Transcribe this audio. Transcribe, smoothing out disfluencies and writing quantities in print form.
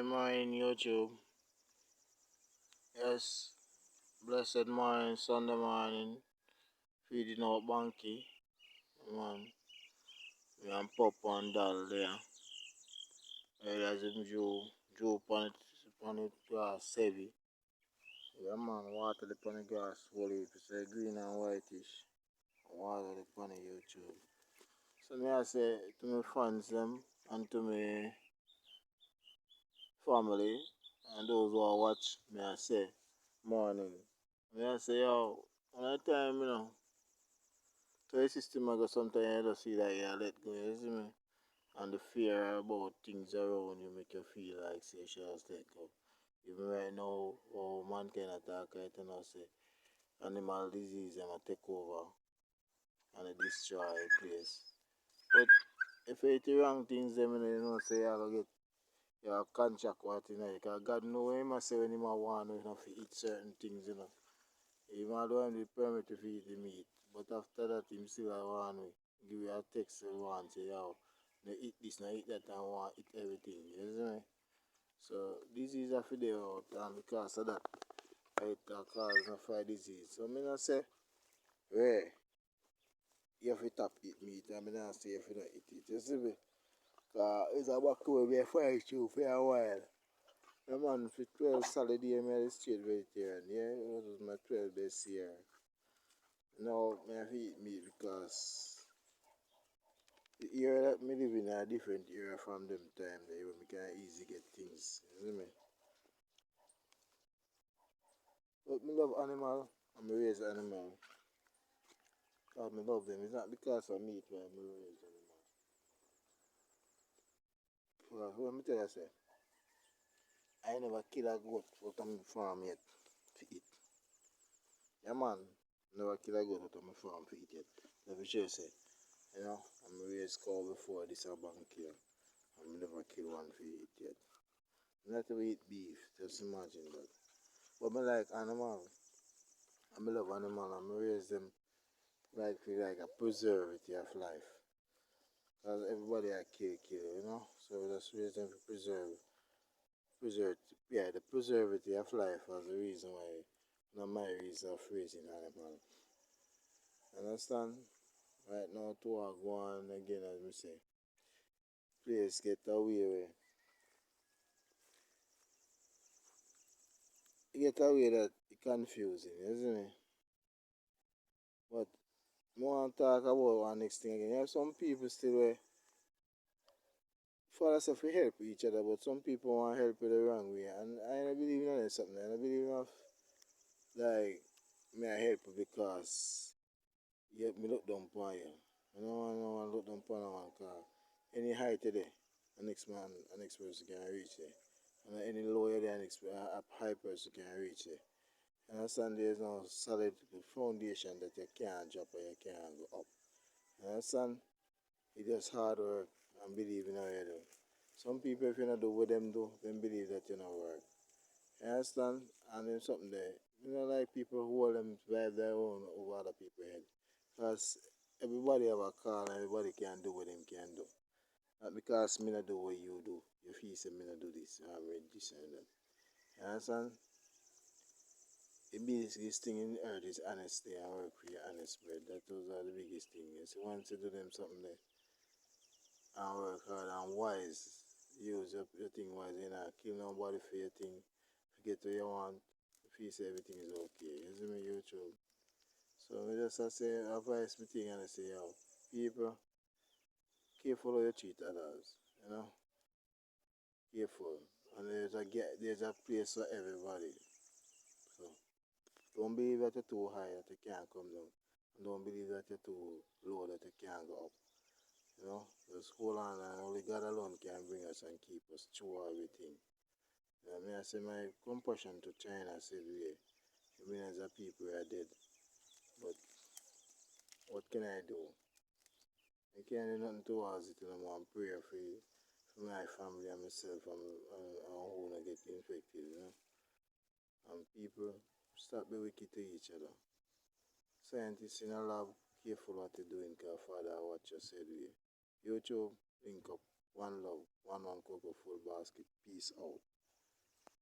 Morning, YouTube. Yes, blessed morning, Sunday morning. Feeding out bunkkey. Man, me and Pop and Dal there. There's him Joe on it grass heavy. Yeah, man, water the on the grass fully. It's green and whitish. Water the on the YouTube. So me I say to my fans them and to my family and those who are watch me I say morning. Me I say yo, one time so the system I go sometimes you just feel like you let go, you see me? And the fear about things around you make you feel like say you should just let go. Even right now, mankind attack right now say animal disease them a take over and they destroy the place. But if you eat the wrong things them you know say you gonna get your contract what you know, because God know what he must say when he want you know, to eat certain things, you know. Even though him the permit to eat the meat, but after that him still want we give you a text and want say yo, no eat this, no eat that and want eat everything, you see me? So disease are for there out and because of that it cause no fight disease. So me not say hey, you have to top eat meat and me not say if you don't eat it, you see me? Cause it's a back way we fight you for a while. Yeah, man, for 12 solid years, I was straight vegetarian. Yeah, it was my 12 best year. Now, I have to eat meat because the era that me live in a different era from them time. They when we can easy get things. You see me? But me love animal and me raise animal. Because me love them. It's not because of meat why me raise animal. Well, what me tell you say, I never kill a goat out of my farm yet to eat. Yeah, man. Never kill a goat out of my farm to eat yet. Let me show you say. You know, I'm raised cow before this a bunkkey. I'm never kill one for eat yet. Not to eat beef, just imagine that. But I like animal. I love animal and I raise them like for like a preservative of life. Because everybody I kill, you know. So we just raise them for preserve yeah, the preservative of life was the reason why not my reason of raising animal. Understand? Right now to walk one again as we say. Place get away that it confusing, isn't it? But more want to talk about one next thing again. You have some people still where for us if we help each other, but some people want help it the wrong way. And I don't believe in that something. I don't believe enough like me I help you because you help me look down upon you. I don't want no one look down upon no one car. Any height today, the next person can reach there. And any lower there, a high person can reach there. You understand there's no solid foundation that you can't drop or you can't go up. You understand? It's just hard work and believe in how you do. Some people if you not do what them do, then believe that you not work. You understand? And then something there. You know like people who hold them by their own over other people's head. Because everybody have a call and everybody can do what them can do. Not because me not do what you do. You feel say me not do this, I read this and that. You understand? The biggest thing in earth is honesty and work for your honest bread. That those are the biggest things. So once you do them something there and work hard and wise, use your thing wise, you know, kill nobody for your thing, forget what you want, feel say everything is okay. You see me YouTube. So I just say advice me thing and I say yo, people careful how you treat others, you know? Careful. And there's a place for everybody. So don't believe that you're too high that you can't come down. And don't believe that you're too low that you can't go up. You know, just hold on and only God alone can bring us and keep us through everything. You know, I mean, I say my compassion to China said we millions of people are dead. But what can I do? I can't do nothing towards it and I'm prayer for my family and myself and who not get infected, you know. And people stop be wicked to each other. Scientists in a lab, careful what you're doing, because Father watch you said we. YouTube, link up. One love, one cocoa full basket. Peace out.